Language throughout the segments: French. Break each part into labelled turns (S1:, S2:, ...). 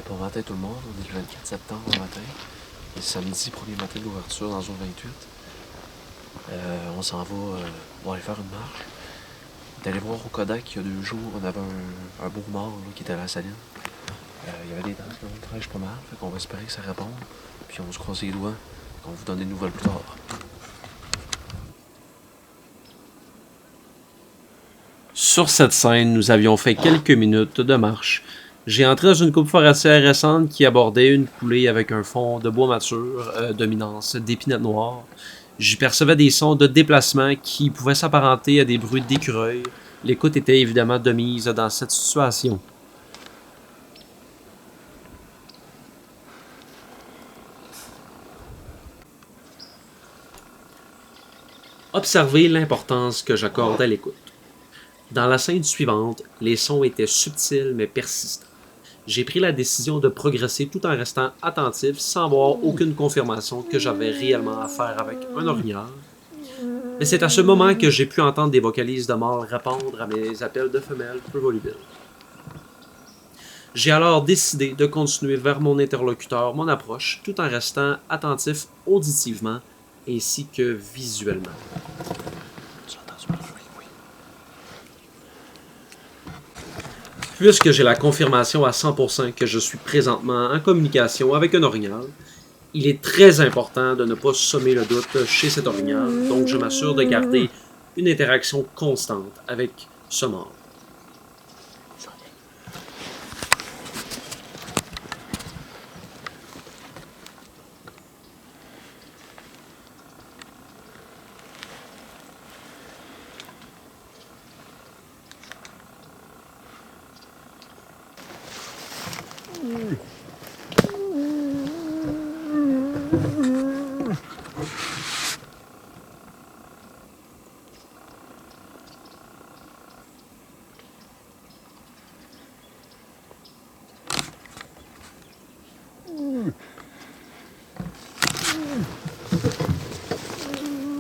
S1: Bon matin tout le monde, on est le 24 septembre au matin. Et samedi, premier matin d'ouverture dans zone 28. On s'en va, on va aller faire une marche. On est allé voir au Kodak il y a 2 jours, on avait un beau mort là, qui était à la saline. Il y avait des dates, là, on travaille pas mal, fait qu'on va espérer que ça réponde. Puis on se croise les doigts, qu'on vous donne des nouvelles plus tard.
S2: Sur cette scène, nous avions fait quelques minutes de marche. J'ai entré dans une coupe forestière récente qui abordait une coulée avec un fond de bois mature, dominance d'épinettes noires. J'y percevais des sons de déplacement qui pouvaient s'apparenter à des bruits d'écureuils. L'écoute était évidemment de mise dans cette situation. Observez l'importance que j'accorde à l'écoute. Dans la scène suivante, les sons étaient subtils mais persistants. J'ai pris la décision de progresser tout en restant attentif sans avoir aucune confirmation que j'avais réellement affaire avec un orignal. Mais c'est à ce moment que j'ai pu entendre des vocalises de mâles répondre à mes appels de femelles peu volubiles. J'ai alors décidé de continuer vers mon interlocuteur mon approche tout en restant attentif auditivement ainsi que visuellement. Puisque j'ai la confirmation à 100% que je suis présentement en communication avec un orignal, il est très important de ne pas sommer le doute chez cet orignal, donc je m'assure de garder une interaction constante avec ce mâle.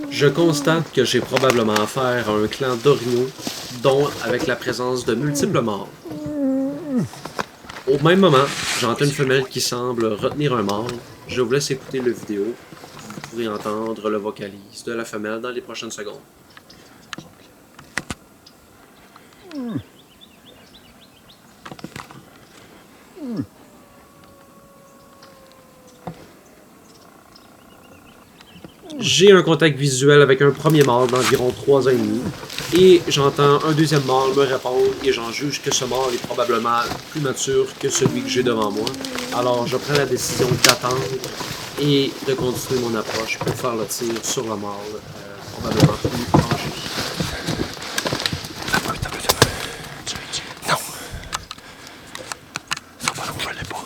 S2: Je constate que j'ai probablement affaire à un clan d'orignaux, dont avec la présence de multiples mâles. Au même moment, j'entends une femelle qui semble retenir un mâle. Je vous laisse écouter la vidéo. Vous pourrez entendre le vocalise de la femelle dans les prochaines secondes. J'ai un contact visuel avec un premier mâle d'environ 3 ans et demi, et j'entends un deuxième mâle me répondre, et j'en juge que ce mâle est probablement plus mature que celui que j'ai devant moi. Alors je prends la décision d'attendre et de continuer mon approche pour faire le tir sur le mâle, probablement plus âgé.
S3: Non. Ça va non, je l'ai pas.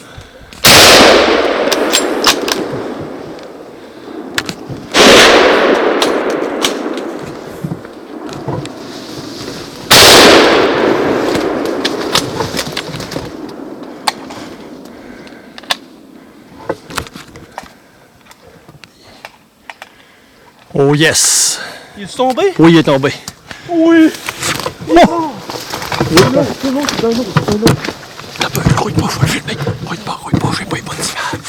S3: Oh yes!
S4: Il est tombé?
S3: Oui, il est tombé.
S4: Oui!
S3: Oh!
S4: C'est long, c'est un autre.
S3: T'as peur, rouille pas, je vais le filmer. Rouille pas, je vais pas les bonnes images.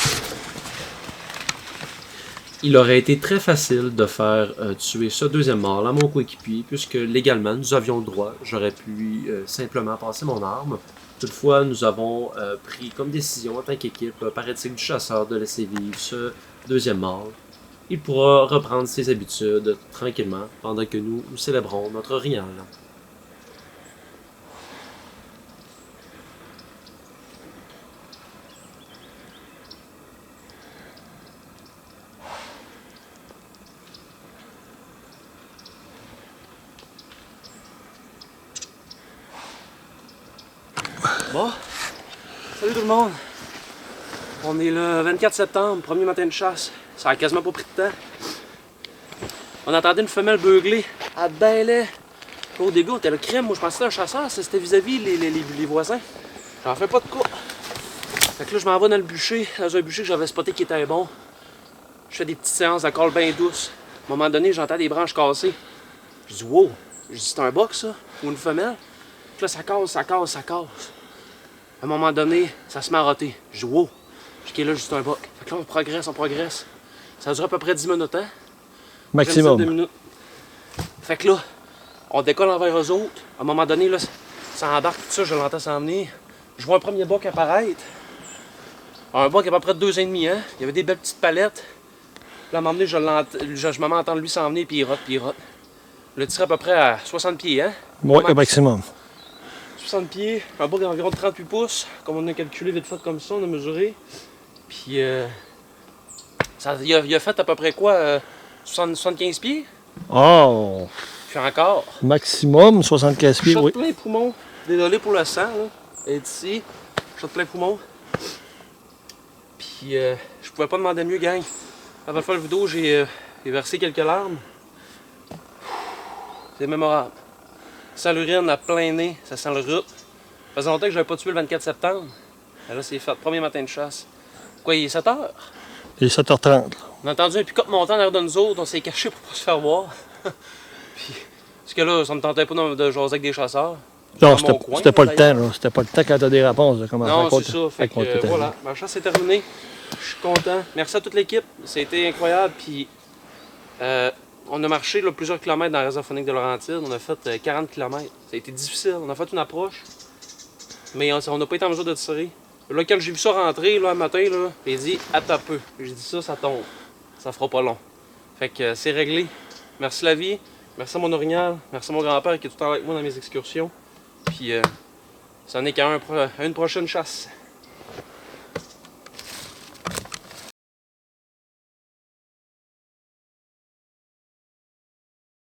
S2: Il aurait été très facile de faire tuer ce deuxième mâle à mon coéquipier, puisque légalement nous avions le droit. J'aurais pu simplement passer mon arme. Toutefois, nous avons pris comme décision en tant qu'équipe par éthique du chasseur de laisser vivre ce deuxième mâle. Il pourra reprendre ses habitudes tranquillement pendant que nous célébrons notre orignal.
S4: Bon, salut tout le monde. On est le 24 septembre, premier matin de chasse. Ça a quasiment pas pris de temps. On entendait une femelle beugler à Belay. Au début, on était le crime. Moi, je pensais que c'était un chasseur. C'était vis-à-vis les voisins. J'en fais pas de cas. Fait que là, je m'en vais dans le bûcher, dans un bûcher que j'avais spoté qui était bon. Je fais des petites séances de colle bien douces. À un moment donné, j'entends des branches cassées. Je dis, wow. Je dis, c'est un boc, ça? Ou une femelle? Puis là, ça casse. À un moment donné, ça se met à roter. Je dis, wow, je dis, là, juste un buck. Fait que là, on progresse. Ça dure à peu près 10 minutes, hein?
S5: Maximum.
S4: 2 minutes. Fait que là, on décolle envers eux autres. À un moment donné, là, ça embarque tout ça, je l'entends s'en venir. Je vois un premier buck apparaître. Un buck à peu près de 2 ans et demi, hein? Il y avait des belles petites palettes. Là, à un moment donné, je me mets à entendre lui s'en venir, puis il rote. Le tir à peu près à 60 pieds, hein?
S5: Oui,
S4: Max.
S5: maximum.
S4: 60 pieds, un buck d'environ 38 pouces, comme on a calculé vite fait comme ça, on a mesuré. Puis, il a fait à peu près quoi? 75 pieds?
S5: Oh!
S4: Puis encore.
S5: Maximum 75 pieds,
S4: Shot
S5: oui.
S4: plein poumon. Désolé pour le sang, là. Elle est ici. Shot plein poumon. Puis, je pouvais pas demander mieux, gang. Avant de faire la vidéo, j'ai versé quelques larmes. C'est mémorable. Ça l'urine à plein nez, ça sent le rut. Ça faisait longtemps que j'avais pas tué le 24 septembre. Et là, c'est fait. Premier matin de chasse. Quoi, il est 7 heures?
S5: Il est 7h30.
S4: On a entendu un pick-up montant en arrière de nous autres, on s'est caché pour pas se faire voir. Puis, parce que là, ça me tentait pas de jaser avec des chasseurs.
S5: Non,
S4: Dans mon coin,
S5: c'était pas le
S4: d'ailleurs.
S5: temps, là. C'était pas le temps quand t'as des réponses de commencer
S4: Non,
S5: à
S4: c'est ça. Fait
S5: raconter
S4: que
S5: ta vie.
S4: voilà, ma chasse est terminée. Je suis content. Merci à toute l'équipe. C'était incroyable. Puis, on a marché là, plusieurs kilomètres dans la réserve faunique de Laurentides. On a fait 40 km. Ça a été difficile. On a fait une approche. Mais on n'a pas été en mesure de tirer. Là, quand j'ai vu ça rentrer là, un matin, là, j'ai dit « Attends un peu ». J'ai dit ça tombe. Ça fera pas long. Fait que c'est réglé. Merci la vie. Merci à mon orignal. Merci à mon grand-père qui est tout le temps avec moi dans mes excursions. Puis, ça n'est qu'à une prochaine chasse.